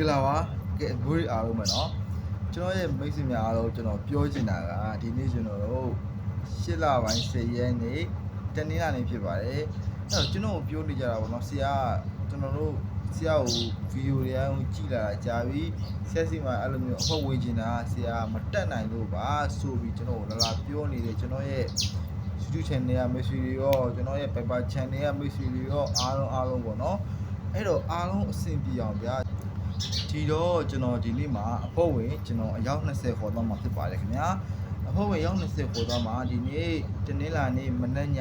င်္ဂလာပါကဲဘိုးရီအားလုံးပဲเนาะကျွန်တော်ရဲ့မိတ်ဆွေများအားလုံးကျွန်တော်ပြောချင်တာကဒီနေ့ကျွန်တော်တို့8လပိုင်း10ရက်နေ့တနင်္လာနေ့ဖြစ်ပါတယ်အဲ့တော့ကျွန်တော်ပြောနေကြတာပေါ့เนาะဆရာကျွန်တော်တို့ဆရာကိုဗီဒီယိုတွေအရင်ကြည့်လာတာကြာပြီဆက်စီမှာအဲ့လိုမျိုးအဖို့ဝင်ချင်တာဆရာမတက်နိုင်လို့ပါဆိုပြီးကျွန်တော်လာပြောနေတယ်ကျွန်တော်ရဲ့ YouTube channel ကမိတ်ဆွေတွေရောကျွန်တော်ရဲ့ Piper channel ကမိတ်ဆွေတွေရောအားလုံးပေါ့เนาะအဲ့တော့အားလုံးအဆင်ပြေအောင်ဗျာဒီတော့ကျွန်တော်ဒီနေ့မှာအဖို့ဝင်ကျွန်တော်အယောက်20ခေါ်တော့မှာဖြစ်ပါတယ်ခင်ဗျာအဖို့ဝင်ရောက်20ခေါ်တော့မှာဒီနေ့တနင်္လာနေ့မနက်ည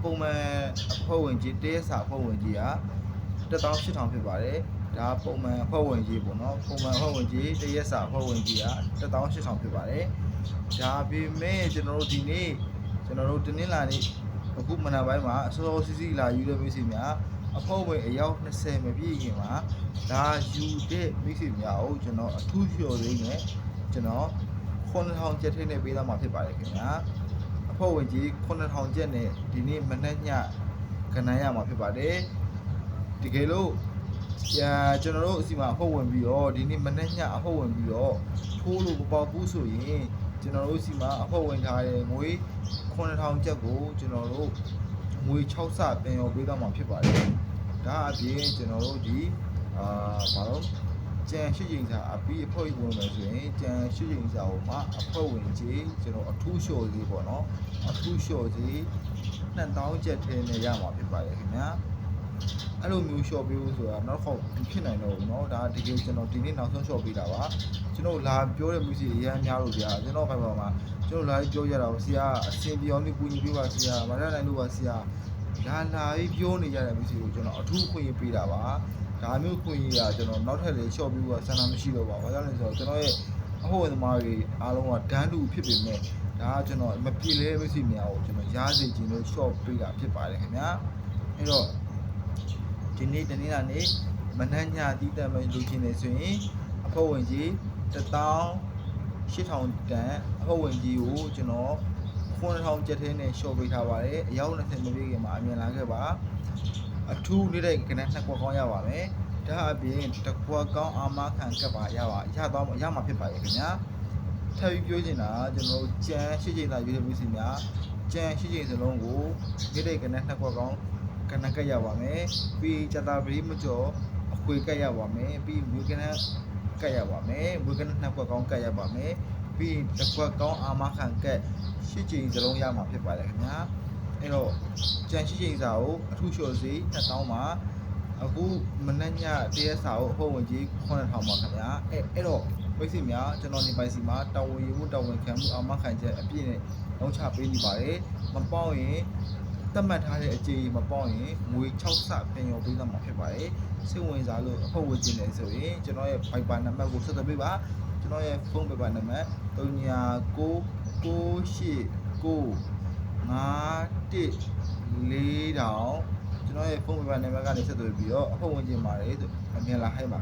ပုံမှန်အဖို့ဝင်ကြီးတရက်စာအဖို့ဝင်ကြီးက18000ဖြစ်ပါတယ်ဒါပုံမှန်အဖို့ဝင်ကြီးပေါ့နော်ပုံမှန်အဖို့ဝင်ကြီးတရက်စာအဖို့ဝင်ကြီးက18000ဖြစ်ပါတယ်ဒါပေမဲ့ကျွန်တော်တို့ဒီနေ့ကျွန်တော်တို့တနင်္လာနေ့အခုမနက်ပိုင်းမှာစောစောစီးစီးလာယူတဲ့မိတ်ဆွေများအဖို့ဝင်အယောက်20မပြည့်ခင်မှာဒါယူတဲ့မိတ်ဆွေများကိုကျွန်တော်အထူးလျှော်လေးနဲ့ကျွန်တော်9000ကျပ်ထည့်နေပေးသွားမှာဖြစ်ပါတယ်ခင်ဗျာအဖို့ဝင်ကြီး9000ကျပ်နဲ့ဒီနေ့မနက်ညကဏ္ဍရမှာဖြစ်ပါတယ်တကယ်လို့ကျွန်တော်တို့အစီအမအဖို့ဝင်ပြီးတော့ဒီနေ့မနက်ညအဖို့ဝင်ပြီးတော့ထိုးလို့မပေါက်ဘူးဆိုရင်ကျွန်တော်တို့အစီအမအဖို့ဝင်ထားတဲ့ငွေ9000ကျပ်ကိုကျွန်တော်တို့ငွေ6ဆပြန်ရောပေးသွားမှာဖြစ်ပါတယ်ဒါအပြင်ကျွန်တော်တို့ဒီဘာလို့ကျန်ရှိချိန်စာအပြီးအဖို့ဝင်မယ်ဆိုရင်ကျန်ရှိချိန်စာကိုမှအဖို့ဝင်ကြီးကျွန်တော်အထူးလျှော်ကြီးပေါ့နော်အထူးလျှော်ကြီး2000ကျပ်ထည့်နေရမှာဖြစ်ပါတယ်ခင်ဗျာအဲ့လိုမျိုးလျှော်ပေးဖို့ဆိုတာနောက်ခေါက်ဖြစ်နိုင်တော့ဘူးเนาะဒါတကယ်ကျွန်တော်ဒီနေ့နောက်ဆုံးလျှော်ပေးတာပါကျွန်တော်လာပြောတဲ့မျိုးစီအများများလို့ဗျာကျွန်တော်ဖိုင်ပါမှာကျွန်တော်လာပြောရတာဆရာအစင်ပြောင်းပြီးကူညီပေးပါဆရာမရနိုင်လို့ပါဆရာလာပြီးပြောနေကြတဲ့မျိုးစီကိုကျွန်တော်အထူးခွင့်ပေးတာပါဒါမျိုးခွင့်ရကျွန်တော်နောက်ထပ်လေးလျှော့ပြီးတော့ဆန္ဒမရှိတော့ပါဘူး။ဘာကြောင့်လဲဆိုတော့ကျွန်တော်ရဲ့အဖို့ဝင်သမားတွေအားလုံးကဒန်းတူဖြစ်ပေမဲ့ဒါကကျွန်တော်မပြေလဲမစီများကိုကျွန်တော်ရားစေခြင်းလို့လျှော့ပေးတာဖြစ်ပါတယ်ခင်ဗျာ။အဲ့တော့ဒီနေ့တနင်္လာနေ့မနက်ညတီးတမ်းပဲလုပ်ခြင်းနေဆိုရင်အဖို့ဝင်ကြီး18000တန်အဖို့ဝင်ကြီးကိုကျွန်တော်9000ကျပ်ထဲနဲ့လျှော့ပေးထားပါတယ်။အယောက်20မပြည့်ခင်မှာအမြင်လာခဲ့ပါအထူးနေတဲ့ကဏ္ဍနှစ်ခွက်ကောင်းရပါမယ်။ဒါအပြင်တစ်ခွက်ကောင်းအာမခံကပ်ပါရမှာဖြစ်ပါရဲ့ခင်ဗျာ။ထပ်ပြီးပြောချင်တာကျွန်တော်ကြံရှိချိန်သာရွေးတဲ့မျိုးစီများကြံရှိချိန်စလုံးကိုနေတဲ့ကဏ္ဍနှစ်ခွက်ကောင်းကဏ္ဍကပ်ရပါမယ်။ပြီးကြတာပရိမကျော်အခွေကပ်ရပါမယ်။ပြီးဝေကဏ္ဍကပ်ရပါမယ်။ဝေကဏ္ဍနှစ်ခွက်ကောင်းကပ်ရပါမယ်။ပြီးတစ်ခွက်ကောင်းအာမခံကပ်ရှိချိန်စလုံးရမှာဖြစ်ပါရဲ့ခင်ဗျာ။အဲ့တော့ကြံရှိချိန်စာကိုအထူးလျှော်စေ2000မှာအခုမနက်ညတရက်စာကိုအဖို့ဝင်ကြီး9000ပါခင်ဗျာအဲ့တော့မိတ်ဆွေများကျွန်တော်နေပိုင်စီမှာတာဝန်ယူမှုတာဝန်ခံမှုအာမခံချက်အပြည့်နဲ့လုံးချပေးနေပါတယ်မပေါက်ရင်သတ်မှတ်ထားတဲ့အကြေမပေါက်ရင်ငွေ6ဆပြန်ရောပေးသွားမှာဖြစ်ပါတယ်စိတ်ဝင်စားလို့အဖို့ဝင်ခြင်းလဲဆိုရင်ကျွန်တော်ရဲ့ Viber နံပါတ်ကိုဆက်သွယ်ပေးပါကျွန်တော်ရဲ့ဖုန်း Viber နံပါတ်399985144000ကျွန်တော်ရဲ့ဖုန်း Viber နံပါတ်ကနေဆက်သွယ်ပြီးတော့အဖို့ဝင်ခြင်းပါတယ်ဆိုအမြင်လာဟိုက်ပါ